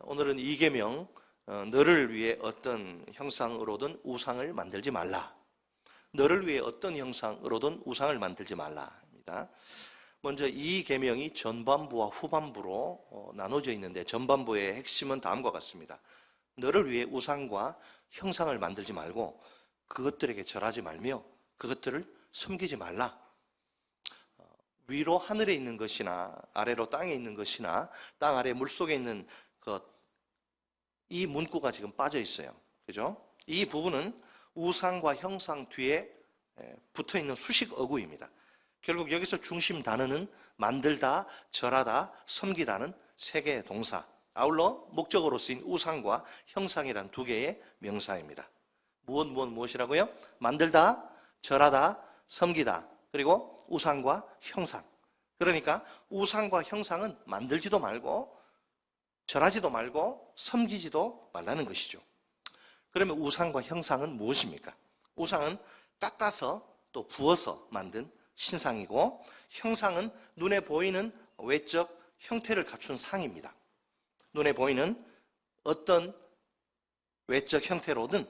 오늘은 이계명, 너를 위해 어떤 형상으로든 우상을 만들지 말라. 너를 위해 어떤 형상으로든 우상을 만들지 말라입니다. 먼저 이 계명이 전반부와 후반부로 나눠져 있는데, 전반부의 핵심은 다음과 같습니다. 너를 위해 우상과 형상을 만들지 말고 그것들에게 절하지 말며 그것들을 섬기지 말라. 위로 하늘에 있는 것이나 아래로 땅에 있는 것이나 땅 아래 물속에 있는 것, 이 문구가 지금 빠져 있어요. 그죠? 이 부분은 우상과 형상 뒤에 붙어 있는 수식 어구입니다. 결국 여기서 중심 단어는 만들다, 절하다, 섬기다는 세 개의 동사, 아울러 목적으로 쓰인 우상과 형상이란 두 개의 명사입니다. 무엇이라고요? 만들다, 절하다, 섬기다, 그리고 우상과 형상. 그러니까 우상과 형상은 만들지도 말고 절하지도 말고 섬기지도 말라는 것이죠. 그러면 우상과 형상은 무엇입니까? 우상은 깎아서 또 부어서 만든 신상이고, 형상은 눈에 보이는 외적 형태를 갖춘 상입니다. 눈에 보이는 어떤 외적 형태로든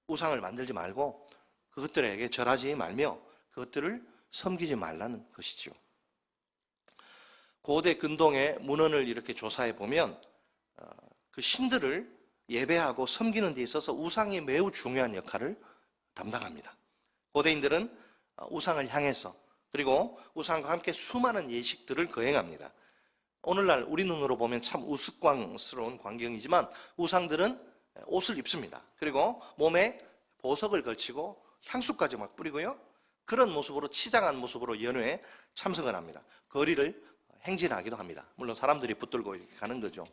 우상을 만들지 말고 그것들에게 절하지 말며 그것들을 섬기지 말라는 것이죠. 고대 근동의 문헌을 이렇게 조사해 보면 그 신들을 예배하고 섬기는 데 있어서 우상이 매우 중요한 역할을 담당합니다. 고대인들은 우상을 향해서, 그리고 우상과 함께 수많은 예식들을 거행합니다. 오늘날 우리 눈으로 보면 참 우스꽝스러운 광경이지만 우상들은 옷을 입습니다. 그리고 몸에 보석을 걸치고 향수까지 막 뿌리고요, 그런 모습으로, 치장한 모습으로 연회에 참석을 합니다. 거리를 행진하기도 합니다. 물론 사람들이 붙들고 이렇게 가는 거죠.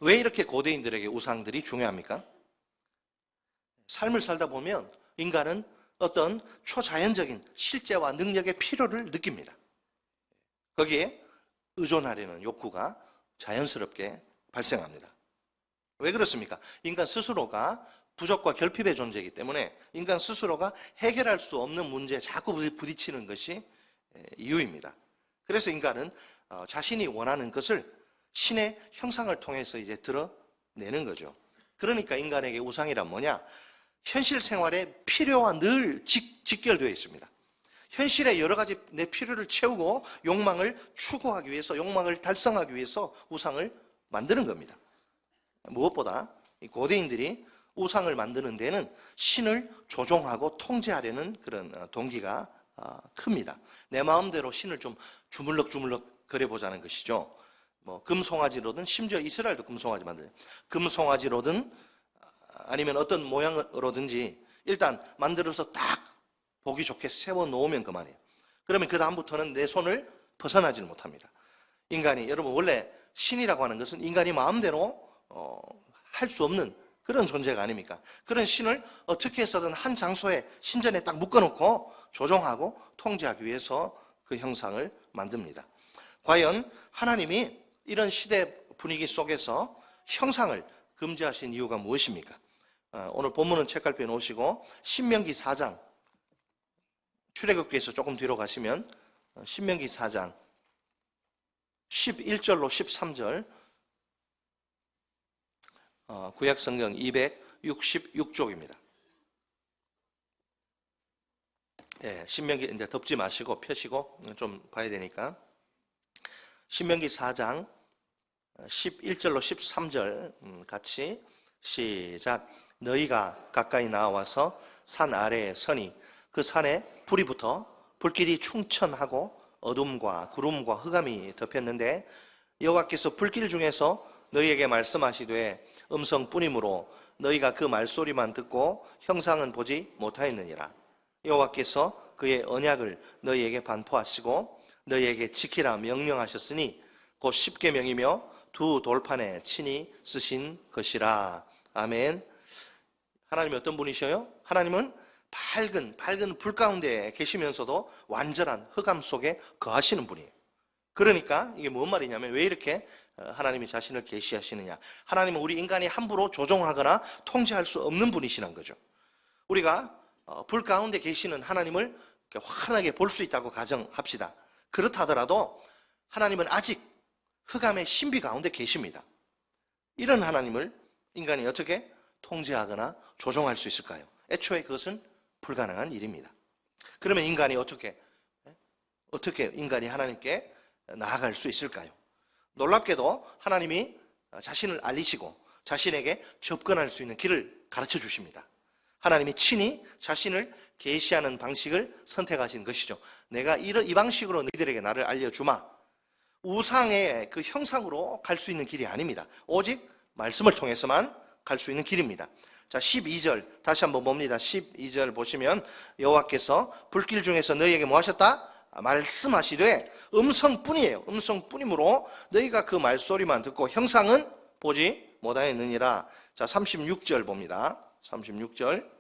왜 이렇게 고대인들에게 우상들이 중요합니까? 삶을 살다 보면 인간은 어떤 초자연적인 실제와 능력의 필요를 느낍니다. 거기에 의존하려는 욕구가 자연스럽게 발생합니다. 왜 그렇습니까? 인간 스스로가 부족과 결핍의 존재이기 때문에 인간 스스로가 해결할 수 없는 문제에 자꾸 부딪히는 것이 이유입니다. 그래서 인간은 자신이 원하는 것을 신의 형상을 통해서 이제 드러내는 거죠. 그러니까 인간에게 우상이란 뭐냐? 현실 생활에 필요와 늘 직결되어 있습니다. 현실에 여러 가지 내 필요를 채우고 욕망을 추구하기 위해서, 욕망을 달성하기 위해서 우상을 만드는 겁니다. 무엇보다 고대인들이 우상을 만드는 데는 신을 조종하고 통제하려는 그런 동기가 큽니다. 내 마음대로 신을 좀 주물럭주물럭 그려보자는 것이죠. 뭐 금송아지로든, 심지어 이스라엘도 금송아지 만들어요. 금송아지로든 아니면 어떤 모양으로든지 일단 만들어서 딱 보기 좋게 세워놓으면 그만이에요. 그러면 그 다음부터는 내 손을 벗어나지를 못합니다. 인간이, 여러분, 원래 신이라고 하는 것은 인간이 마음대로 할 수 없는 그런 존재가 아닙니까? 그런 신을 어떻게 해서든 한 장소에, 신전에 딱 묶어놓고 조종하고 통제하기 위해서 그 형상을 만듭니다. 과연 하나님이 이런 시대 분위기 속에서 형상을 금지하신 이유가 무엇입니까? 오늘 본문은 책갈피에 놓으시고 신명기 4장, 출애굽기에서 조금 뒤로 가시면 신명기 4장 11절로 13절, 구약성경 266쪽입니다. 신명기 이제 덮지 마시고 펴시고 좀 봐야 되니까. 신명기 4장 11절로 13절 같이 시작. 너희가 가까이 나와서 산 아래에 서니 그 산에 불이 붙어 불길이 충천하고 어둠과 구름과 흑암이 덮였는데 여호와께서 불길 중에서 너희에게 말씀하시되 음성뿐이므로 너희가 그 말소리만 듣고 형상은 보지 못하였느니라. 여호와께서 그의 언약을 너희에게 반포하시고 너희에게 지키라 명령하셨으니 곧 십계명이며 두 돌판에 친히 쓰신 것이라. 아멘. 하나님이 어떤 분이셔요? 하나님은 밝은 불 가운데 계시면서도 완전한 흑암 속에 거하시는 분이에요. 그러니까 이게 뭔 말이냐면, 왜 이렇게 하나님이 자신을 계시하시느냐? 하나님은 우리 인간이 함부로 조종하거나 통제할 수 없는 분이시란 거죠. 우리가 불 가운데 계시는 하나님을 환하게 볼 수 있다고 가정합시다. 그렇다 하더라도 하나님은 아직 흑암의 신비 가운데 계십니다. 이런 하나님을 인간이 어떻게 통제하거나 조종할 수 있을까요? 애초에 그것은 불가능한 일입니다. 그러면 인간이 어떻게 인간이 하나님께 나아갈 수 있을까요? 놀랍게도 하나님이 자신을 알리시고 자신에게 접근할 수 있는 길을 가르쳐 주십니다. 하나님이 친히 자신을 계시하는 방식을 선택하신 것이죠. 내가 이 방식으로 너희들에게 나를 알려주마. 우상의 그 형상으로 갈 수 있는 길이 아닙니다. 오직 말씀을 통해서만 갈 수 있는 길입니다. 자, 12절 다시 한번 봅니다. 12절 보시면 여호와께서 불길 중에서 너희에게 뭐 하셨다? 말씀하시되 음성뿐이에요. 음성뿐이므로 너희가 그 말소리만 듣고 형상은 보지 못하였느니라. 자, 36절 봅니다. 36절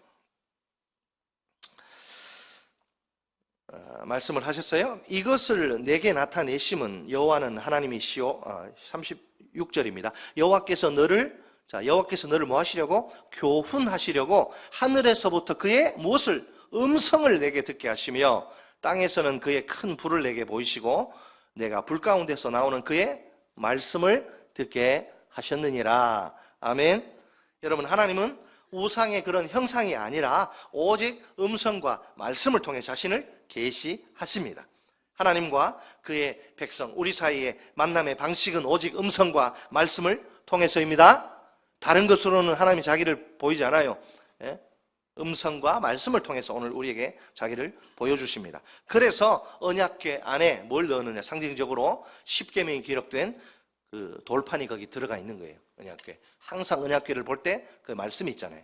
말씀을 하셨어요. 이것을 내게 나타내심은 여호와는 하나님이시오. 36절입니다. 여호와께서 너를 뭐 하시려고? 교훈하시려고 하늘에서부터 그의 무엇을? 음성을 내게 듣게 하시며 땅에서는 그의 큰 불을 내게 보이시고 내가 불 가운데서 나오는 그의 말씀을 듣게 하셨느니라. 아멘. 여러분, 하나님은 우상의 그런 형상이 아니라 오직 음성과 말씀을 통해 자신을 계시하십니다. 하나님과 그의 백성, 우리 사이의 만남의 방식은 오직 음성과 말씀을 통해서입니다. 다른 것으로는 하나님이 자기를 보이지 않아요. 음성과 말씀을 통해서 오늘 우리에게 자기를 보여주십니다. 그래서 언약궤 안에 뭘 넣느냐? 상징적으로 십계명이 기록된 그 돌판이 거기 들어가 있는 거예요. 언약궤. 항상 언약궤를 볼 때 그 말씀이 있잖아요.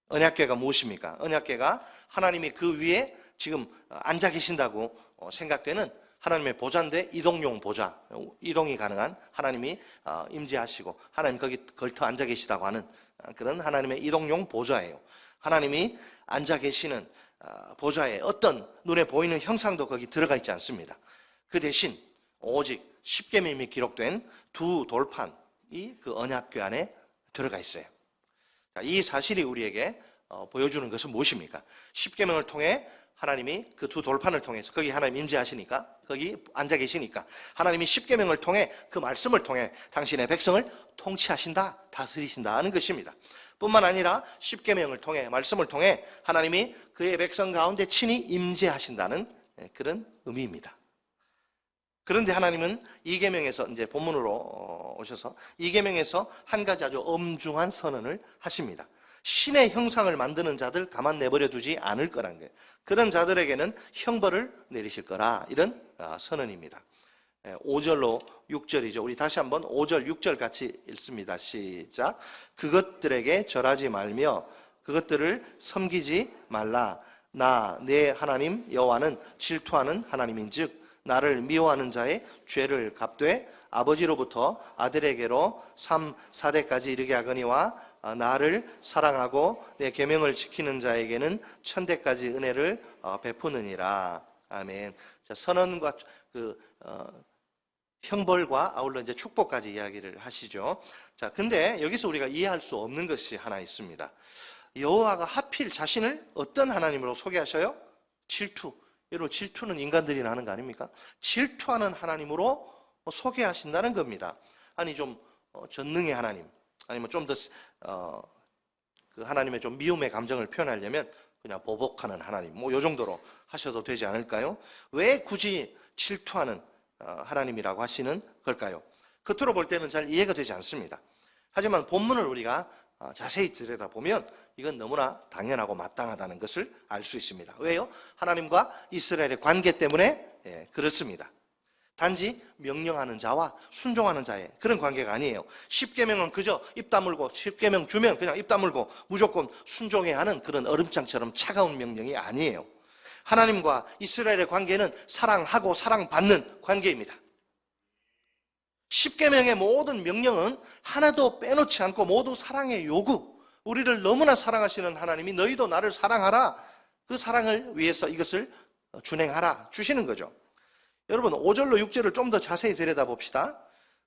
언약궤가 무엇입니까? 언약궤가 하나님이 그 위에 지금 앉아 계신다고 생각되는 하나님의 보좌인데 이동용 보좌, 이동이 가능한 하나님이 임재하시고 하나님 거기 걸터 앉아 계시다고 하는 그런 하나님의 이동용 보좌예요. 하나님이 앉아 계시는 보좌에 어떤 눈에 보이는 형상도 거기 들어가 있지 않습니다. 그 대신 오직 십계명이 기록된 두 돌판이 그 언약궤 안에 들어가 있어요. 이 사실이 우리에게 보여주는 것은 무엇입니까? 십계명을 통해 하나님이 그 두 돌판을 통해서 거기 하나님 임재하시니까 거기 앉아 계시니까 하나님이 십계명을 통해 그 말씀을 통해 당신의 백성을 통치하신다, 다스리신다 하는 것입니다. 뿐만 아니라 십계명을 통해 말씀을 통해 하나님이 그의 백성 가운데 친히 임재하신다는 그런 의미입니다. 그런데 하나님은 이 계명에서 이제 본문으로 오셔서 이 계명에서 한 가지 아주 엄중한 선언을 하십니다. 신의 형상을 만드는 자들 가만 내버려 두지 않을 거란 거예요. 그런 자들에게는 형벌을 내리실 거라, 이런 선언입니다. 5절로 6절이죠. 우리 다시 한번 5절, 6절 같이 읽습니다. 시작. 그것들에게 절하지 말며 그것들을 섬기지 말라. 나 내 하나님 여호와는 질투하는 하나님인즉 나를 미워하는 자의 죄를 갚되 아버지로부터 아들에게로 3, 4대까지 이르게 하거니와 나를 사랑하고 내 계명을 지키는 자에게는 1000대까지 은혜를 베푸느니라. 아멘. 자, 선언과 형벌과 아울러 이제 축복까지 이야기를 하시죠. 자, 근데 여기서 우리가 이해할 수 없는 것이 하나 있습니다. 여호와가 하필 자신을 어떤 하나님으로 소개하셔요? 질투. 여러분, 질투는 인간들이 하는 거 아닙니까? 질투하는 하나님으로 소개하신다는 겁니다. 아니, 좀 전능의 하나님, 아니면 좀 더 그 하나님의 좀 미움의 감정을 표현하려면 그냥 보복하는 하나님, 뭐 요 정도로 하셔도 되지 않을까요? 왜 굳이 질투하는 하나님이라고 하시는 걸까요? 겉으로 볼 때는 잘 이해가 되지 않습니다. 하지만 본문을 우리가 자세히 들여다보면 이건 너무나 당연하고 마땅하다는 것을 알 수 있습니다. 왜요? 하나님과 이스라엘의 관계 때문에 그렇습니다. 단지 명령하는 자와 순종하는 자의 그런 관계가 아니에요. 십계명은 그저 입 다물고, 십계명 주면 그냥 입 다물고 무조건 순종해야 하는 그런 얼음장처럼 차가운 명령이 아니에요. 하나님과 이스라엘의 관계는 사랑하고 사랑받는 관계입니다. 십계명의 모든 명령은 하나도 빼놓지 않고 모두 사랑의 요구, 우리를 너무나 사랑하시는 하나님이 너희도 나를 사랑하라, 그 사랑을 위해서 이것을 준행하라 주시는 거죠. 여러분, 5절로 6절을 좀 더 자세히 들여다봅시다.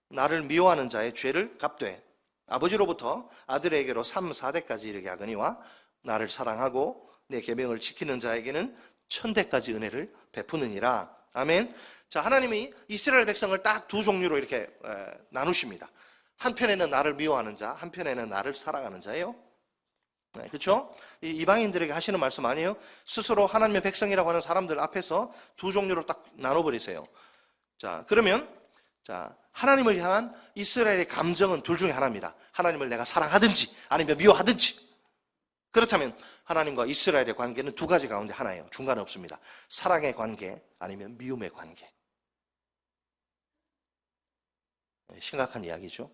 나를 미워하는 자의 죄를 갚되 아버지로부터 아들에게로 3, 4대까지 이르게 하거니와 나를 사랑하고 내 계명을 지키는 자에게는 1000대까지 은혜를 베푸느니라. 아멘. 자, 하나님이 이스라엘 백성을 딱 두 종류로 이렇게 나누십니다. 한편에는 나를 미워하는 자, 한편에는 나를 사랑하는 자예요. 네, 그렇죠? 이방인들에게 하시는 말씀 아니에요? 스스로 하나님의 백성이라고 하는 사람들 앞에서 두 종류로 딱 나눠버리세요. 자, 그러면 자, 하나님을 향한 이스라엘의 감정은 둘 중에 하나입니다. 하나님을 내가 사랑하든지 아니면 미워하든지. 그렇다면 하나님과 이스라엘의 관계는 두 가지 가운데 하나예요. 중간에 없습니다. 사랑의 관계 아니면 미움의 관계. 심각한 이야기죠.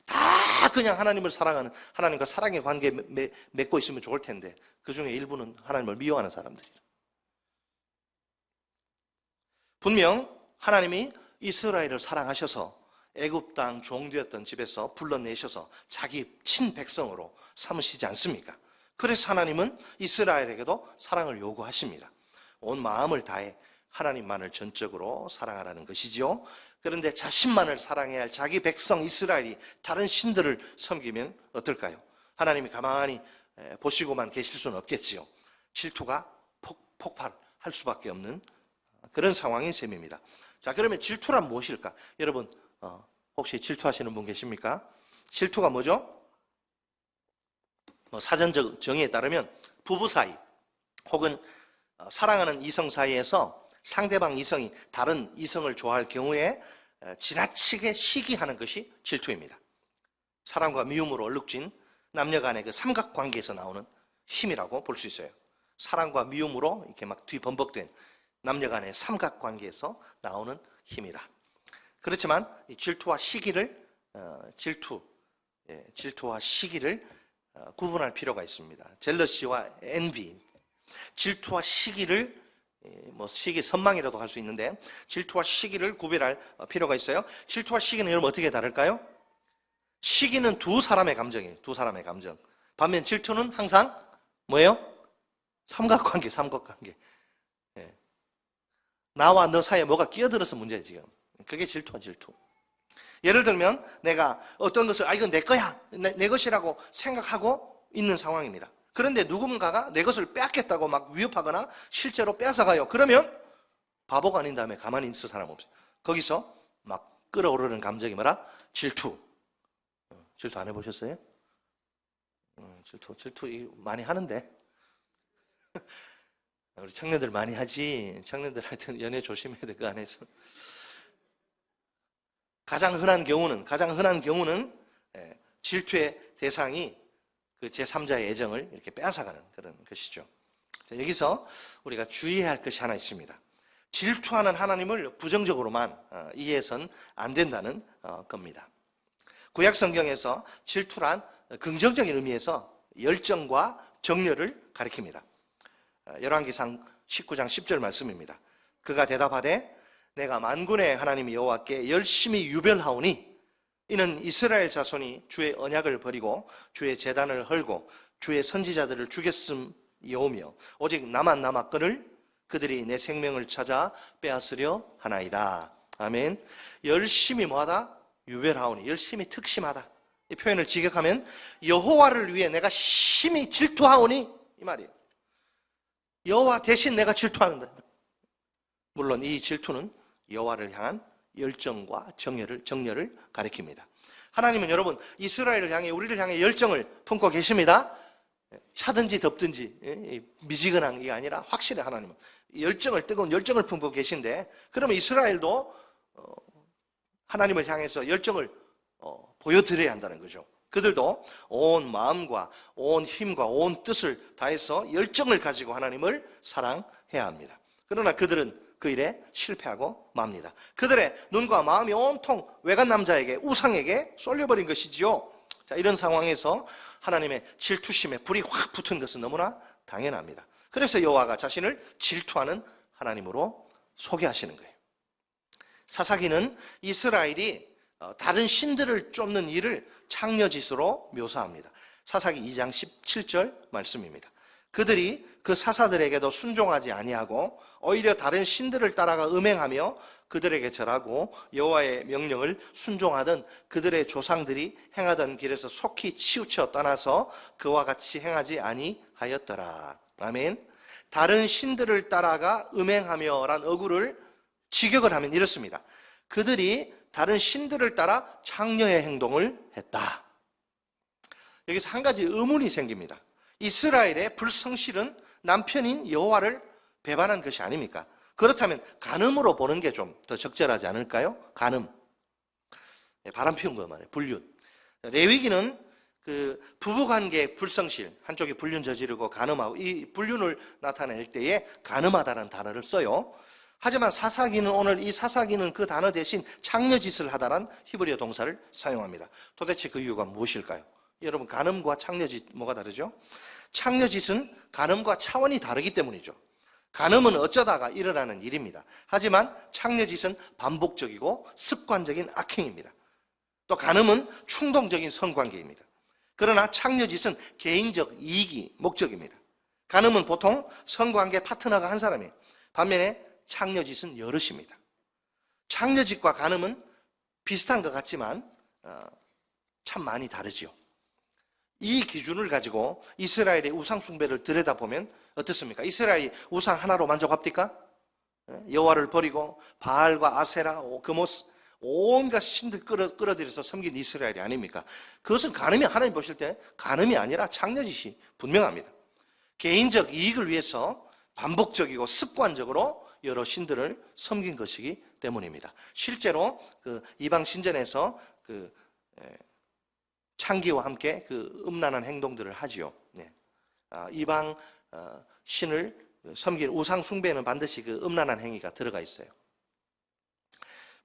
다 그냥 하나님을 사랑하는, 하나님과 사랑의 관계 맺고 있으면 좋을 텐데 그 중에 일부는 하나님을 미워하는 사람들이에요. 분명 하나님이 이스라엘을 사랑하셔서 애굽 땅 종되었던 집에서 불러내셔서 자기 친백성으로 삼으시지 않습니까? 그래서 하나님은 이스라엘에게도 사랑을 요구하십니다. 온 마음을 다해 하나님만을 전적으로 사랑하라는 것이지요. 그런데 자신만을 사랑해야 할 자기 백성 이스라엘이 다른 신들을 섬기면 어떨까요? 하나님이 가만히 보시고만 계실 수는 없겠지요. 질투가 폭발할 수밖에 없는 그런 상황인 셈입니다. 자, 그러면 질투란 무엇일까? 여러분 혹시 질투하시는 분 계십니까? 질투가 뭐죠? 사전적 정의에 따르면 부부 사이 혹은 사랑하는 이성 사이에서 상대방 이성이 다른 이성을 좋아할 경우에 지나치게 시기하는 것이 질투입니다. 사랑과 미움으로 얼룩진 남녀 간의 그 삼각관계에서 나오는 힘이라고 볼 수 있어요. 사랑과 미움으로 이렇게 막 뒤범벅된 남녀 간의 삼각관계에서 나오는 힘이라. 그렇지만 이 질투와 시기를 구분할 필요가 있습니다. 젤러시와 엔비, 질투와 시기를 시기 선망이라도 할 수 있는데 질투와 시기를 구별할 필요가 있어요. 질투와 시기는 여러분 어떻게 다를까요? 시기는 두 사람의 감정이에요. 두 사람의 감정. 반면 질투는 항상 뭐예요? 삼각관계. 예. 나와 너 사이에 뭐가 끼어들어서 문제예요 지금. 그게 질투와 질투. 예를 들면 내가 어떤 것을 이건 내 거야, 내 것이라고 생각하고 있는 상황입니다. 그런데 누군가가 내 것을 빼앗겠다고 막 위협하거나 실제로 뺏어가요. 그러면 바보가 아닌 다음에 가만히 있을 사람 없어요. 거기서 막 끓어오르는 감정이 뭐라? 질투. 질투 안 해보셨어요? 질투 많이 하는데 우리 청년들 많이 하지. 청년들 하여튼 연애 조심해야 돼. 그 안에서 가장 흔한 경우는 질투의 대상이 그 제3자의 애정을 이렇게 빼앗아가는 그런 것이죠. 자, 여기서 우리가 주의해야 할 것이 하나 있습니다. 질투하는 하나님을 부정적으로만 이해해서는 안 된다는 겁니다. 구약 성경에서 질투란 긍정적인 의미에서 열정과 정열을 가리킵니다. 열왕기상 19장 10절 말씀입니다. 그가 대답하되 내가 만군의 하나님 여호와께 열심히 유별하오니 이는 이스라엘 자손이 주의 언약을 버리고 주의 제단을 헐고 주의 선지자들을 죽였음이오며 오직 나만 남았거늘 그들이 내 생명을 찾아 빼앗으려 하나이다. 아멘. 열심히 뭐하다? 유별하오니, 열심히 특심하다. 이 표현을 직역하면 여호와를 위해 내가 심히 질투하오니 이 말이에요. 여호와 대신 내가 질투하는다. 물론 이 질투는 여호와를 향한 열정과 정열을 가리킵니다. 하나님은 여러분 이스라엘을 향해, 우리를 향해 열정을 품고 계십니다. 차든지 덥든지 미지근한 게 아니라 확실히 하나님은 뜨거운 열정을 품고 계신데, 그러면 이스라엘도 하나님을 향해서 열정을 보여드려야 한다는 거죠. 그들도 온 마음과 온 힘과 온 뜻을 다해서 열정을 가지고 하나님을 사랑해야 합니다. 그러나 그들은 그 일에 실패하고 맙니다. 그들의 눈과 마음이 온통 외간 남자에게, 우상에게 쏠려버린 것이지요. 자, 이런 상황에서 하나님의 질투심에 불이 확 붙은 것은 너무나 당연합니다. 그래서 여호와가 자신을 질투하는 하나님으로 소개하시는 거예요. 사사기는 이스라엘이 다른 신들을 쫓는 일을 창녀짓으로 묘사합니다. 사사기 2장 17절 말씀입니다. 그들이 그 사사들에게도 순종하지 아니하고 오히려 다른 신들을 따라가 음행하며 그들에게 절하고 여호와의 명령을 순종하던 그들의 조상들이 행하던 길에서 속히 치우쳐 떠나서 그와 같이 행하지 아니하였더라. 아멘. 다른 신들을 따라가 음행하며 란 어구를 직역을 하면 이렇습니다. 그들이 다른 신들을 따라 창녀의 행동을 했다. 여기서 한 가지 의문이 생깁니다. 이스라엘의 불성실은 남편인 여호와를 배반한 것이 아닙니까? 그렇다면 간음으로 보는 게 좀 더 적절하지 않을까요? 간음. 바람 피운 거 말이에요. 불륜. 레위기는 그 부부관계 불성실, 한쪽이 불륜 저지르고 간음하고, 이 불륜을 나타낼 때에 간음하다는 단어를 써요. 하지만 사사기는, 오늘 이 사사기는 그 단어 대신 창녀짓을 하다란 히브리어 동사를 사용합니다. 도대체 그 이유가 무엇일까요? 여러분, 간음과 창녀짓 뭐가 다르죠? 창녀짓은 간음과 차원이 다르기 때문이죠. 간음은 어쩌다가 일어나는 일입니다. 하지만 창녀짓은 반복적이고 습관적인 악행입니다. 또 간음은 충동적인 성관계입니다. 그러나 창녀짓은 개인적 이익이 목적입니다. 간음은 보통 성관계 파트너가 한 사람이에요. 반면에 창녀짓은 여럿입니다. 창녀짓과 간음은 비슷한 것 같지만 참 많이 다르죠. 이 기준을 가지고 이스라엘의 우상 숭배를 들여다보면 어떻습니까? 이스라엘이 우상 하나로 만족합니까? 여호와를 버리고 바알과 아세라, 그모스, 온갖 신들 끌어들여서 섬긴 이스라엘이 아닙니까? 그것은 간음이, 하나님 보실 때 간음이 아니라 창녀짓이 분명합니다. 개인적 이익을 위해서 반복적이고 습관적으로 여러 신들을 섬긴 것이기 때문입니다. 실제로 그 이방 신전에서 그 창기와 함께 그 음란한 행동들을 하지요. 이방 신을 섬긴 우상 숭배에는 반드시 그 음란한 행위가 들어가 있어요.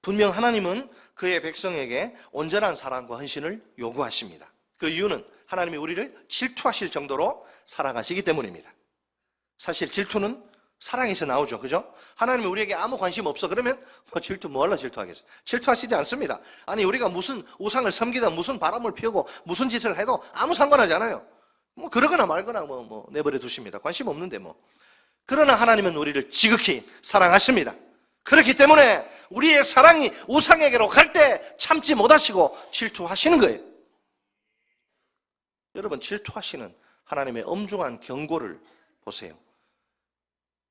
분명 하나님은 그의 백성에게 온전한 사랑과 헌신을 요구하십니다. 그 이유는 하나님이 우리를 질투하실 정도로 사랑하시기 때문입니다. 사실 질투는 사랑에서 나오죠. 그죠? 하나님이 우리에게 아무 관심 없어 그러면 질투 뭐하러 질투하겠어요? 질투하시지 않습니다. 아니, 우리가 무슨 우상을 섬기다 무슨 바람을 피우고 무슨 짓을 해도 아무 상관하지 않아요. 뭐 그러거나 말거나 뭐 내버려 두십니다. 관심 없는데 뭐. 그러나 하나님은 우리를 지극히 사랑하십니다. 그렇기 때문에 우리의 사랑이 우상에게로 갈 때 참지 못하시고 질투하시는 거예요. 여러분, 질투하시는 하나님의 엄중한 경고를 보세요.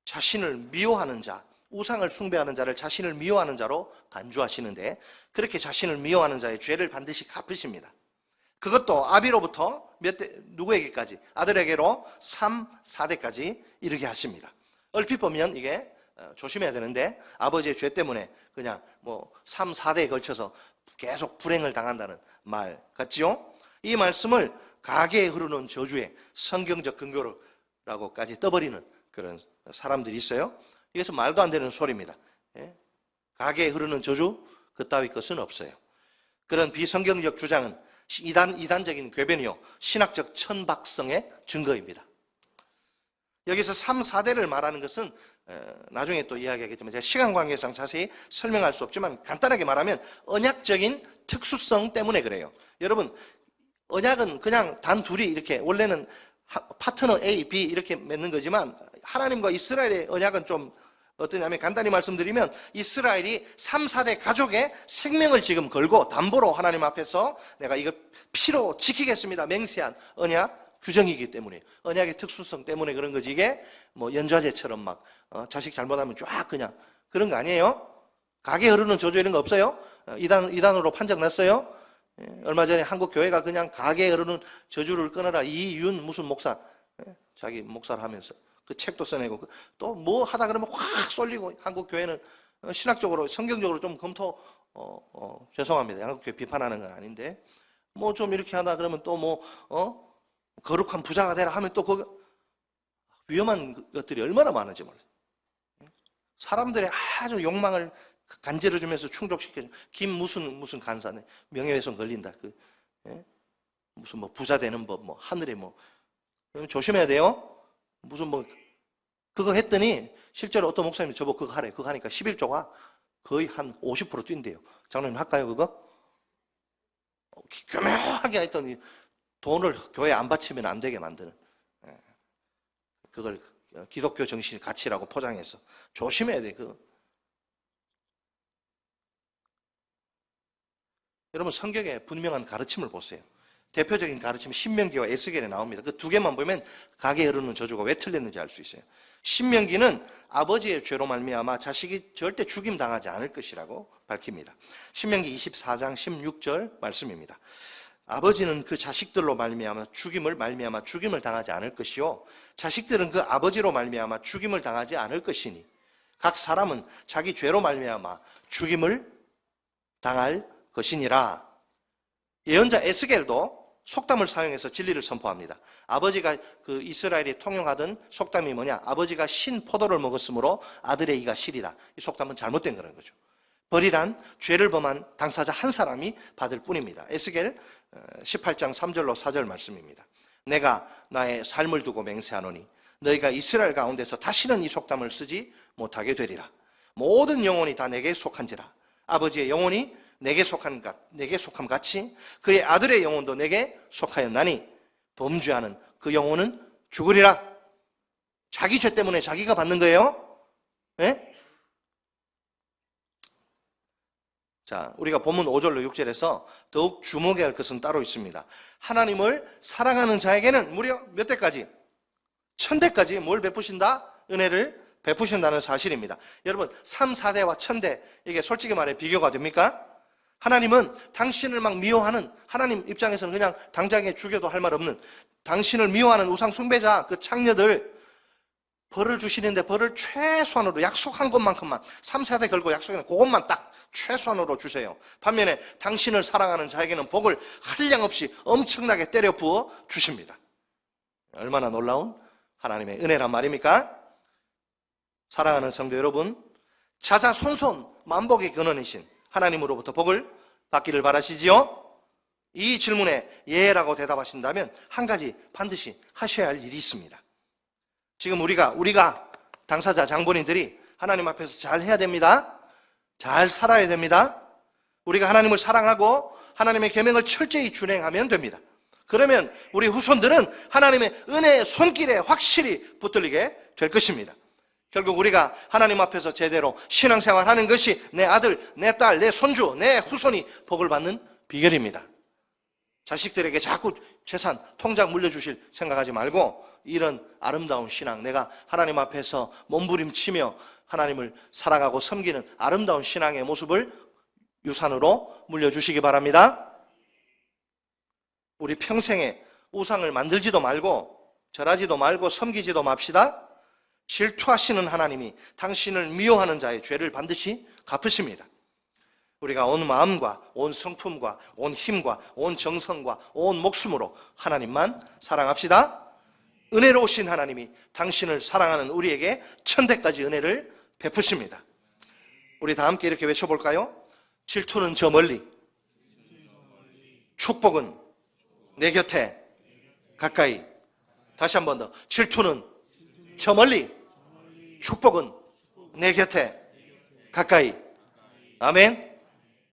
자신을 미워하는 자, 우상을 숭배하는 자를 자신을 미워하는 자로 간주하시는데, 그렇게 자신을 미워하는 자의 죄를 반드시 갚으십니다. 그것도 아비로부터 누구에게까지? 아들에게로 3, 4대까지 이르게 하십니다. 얼핏 보면 이게 조심해야 되는데, 아버지의 죄 때문에 그냥 3, 4대에 걸쳐서 계속 불행을 당한다는 말 같지요? 이 말씀을 가계에 흐르는 저주의 성경적 근거라고까지 떠버리는 그런 사람들이 있어요. 이것은 말도 안 되는 소리입니다. 가계에 흐르는 저주, 그따위 것은 없어요. 그런 비성경적 주장은 이단적인 궤변이요, 신학적 천박성의 증거입니다. 여기서 3, 4대를 말하는 것은 나중에 또 이야기하겠지만 제가 시간 관계상 자세히 설명할 수 없지만 간단하게 말하면 언약적인 특수성 때문에 그래요. 여러분, 언약은 그냥 단 둘이 이렇게 원래는 파트너 A, B 이렇게 맺는 거지만 하나님과 이스라엘의 언약은 좀 어떠냐면, 간단히 말씀드리면 이스라엘이 3, 4대 가족의 생명을 지금 걸고 담보로 하나님 앞에서 내가 이거 피로 지키겠습니다 맹세한 언약 규정이기 때문에, 언약의 특수성 때문에 그런 거지. 이게 연좌제처럼 막 자식 잘못하면 쫙 그냥 그런 거 아니에요. 가게 흐르는 저주 이런 거 없어요. 이단으로 판정 났어요. 얼마 전에 한국 교회가 그냥 가게에 흐르는 저주를 끊어라, 이윤 무슨 목사, 자기 목사를 하면서 그 책도 써내고 또 뭐 하다 그러면 확 쏠리고, 한국 교회는 신학적으로 성경적으로 좀 검토, 죄송합니다, 한국 교회 비판하는 건 아닌데 좀 이렇게 하다 그러면 또 거룩한 부자가 되라 하면 또 그 위험한 것들이 얼마나 많은지 몰라요. 사람들의 아주 욕망을 간지러주면서 충족시켜줘. 김 무슨 간사네, 명예훼손 걸린다. 무슨 부자 되는 법, 하늘에 조심해야 돼요. 무슨 그거 했더니 실제로 어떤 목사님이 저보고 그거 하래. 그거 하니까 11조가 거의 한 50% 뛴대요. 장로님 할까요, 그거? 교묘하게 했더니 돈을 교회에 안 바치면 안 되게 만드는, 그걸 기독교 정신의 가치라고 포장해서 조심해야 돼. 여러분, 성경에 분명한 가르침을 보세요. 대표적인 가르침 신명기와 에스겔에 나옵니다. 그 두 개만 보면 가게 이르는 저주가 왜 틀렸는지 알 수 있어요. 신명기는 아버지의 죄로 말미암아 자식이 절대 죽임 당하지 않을 것이라고 밝힙니다. 신명기 24장 16절 말씀입니다. 아버지는 그 자식들로 말미암아 죽임을 당하지 않을 것이요 자식들은 그 아버지로 말미암아 죽임을 당하지 않을 것이니 각 사람은 자기 죄로 말미암아 죽임을 당할 것이니라. 예언자 에스겔도 속담을 사용해서 진리를 선포합니다. 아버지가 그 이스라엘이 통용하던 속담이 뭐냐? 아버지가 신 포도를 먹었으므로 아들의 이가 시리다. 이 속담은 잘못된 그런 거죠. 벌이란 죄를 범한 당사자 한 사람이 받을 뿐입니다. 에스겔 18장 3절로 4절 말씀입니다. 내가 나의 삶을 두고 맹세하노니 너희가 이스라엘 가운데서 다시는 이 속담을 쓰지 못하게 되리라. 모든 영혼이 다 내게 속한지라. 아버지의 영혼이 내게 속함 같이 그의 아들의 영혼도 내게 속하였나니 범죄하는 그 영혼은 죽으리라. 자기 죄 때문에 자기가 받는 거예요. 네? 자, 우리가 본문 5절로 6절에서 더욱 주목해야 할 것은 따로 있습니다. 하나님을 사랑하는 자에게는 무려 몇 대까지? 1000대까지 뭘 베푸신다? 은혜를 베푸신다는 사실입니다. 여러분 3, 4대와 1000대 이게 솔직히 말해 비교가 됩니까? 하나님은 당신을 막 미워하는 하나님 입장에서는 그냥 당장에 죽여도 할 말 없는 당신을 미워하는 우상 숭배자 그 창녀들 벌을 주시는데 벌을 최소한으로 약속한 것만큼만 3, 4대 걸고 약속한 그것만 딱 최소한으로 주세요. 반면에 당신을 사랑하는 자에게는 복을 한량없이 엄청나게 때려 부어 주십니다. 얼마나 놀라운 하나님의 은혜란 말입니까? 사랑하는 성도 여러분, 자자손손 만복의 근원이신 하나님으로부터 복을 받기를 바라시지요? 이 질문에 예라고 대답하신다면 한 가지 반드시 하셔야 할 일이 있습니다. 지금 우리가 당사자 장본인들이 하나님 앞에서 잘 해야 됩니다. 잘 살아야 됩니다. 우리가 하나님을 사랑하고 하나님의 계명을 철저히 준행하면 됩니다. 그러면 우리 후손들은 하나님의 은혜의 손길에 확실히 붙들리게 될 것입니다. 결국 우리가 하나님 앞에서 제대로 신앙생활하는 것이 내 아들, 내 딸, 내 손주, 내 후손이 복을 받는 비결입니다. 자식들에게 자꾸 재산, 통장 물려주실 생각하지 말고 이런 아름다운 신앙, 내가 하나님 앞에서 몸부림치며 하나님을 사랑하고 섬기는 아름다운 신앙의 모습을 유산으로 물려주시기 바랍니다. 우리 평생에 우상을 만들지도 말고 절하지도 말고 섬기지도 맙시다. 질투하시는 하나님이 당신을 미워하는 자의 죄를 반드시 갚으십니다. 우리가 온 마음과 온 성품과 온 힘과 온 정성과 온 목숨으로 하나님만 사랑합시다. 은혜로우신 하나님이 당신을 사랑하는 우리에게 1000대까지 은혜를 베푸십니다. 우리 다 함께 이렇게 외쳐볼까요? 질투는 저 멀리, 축복은 내 곁에 가까이. 다시 한 번 더. 질투는 저 멀리, 축복은 내 곁에 가까이. 아멘.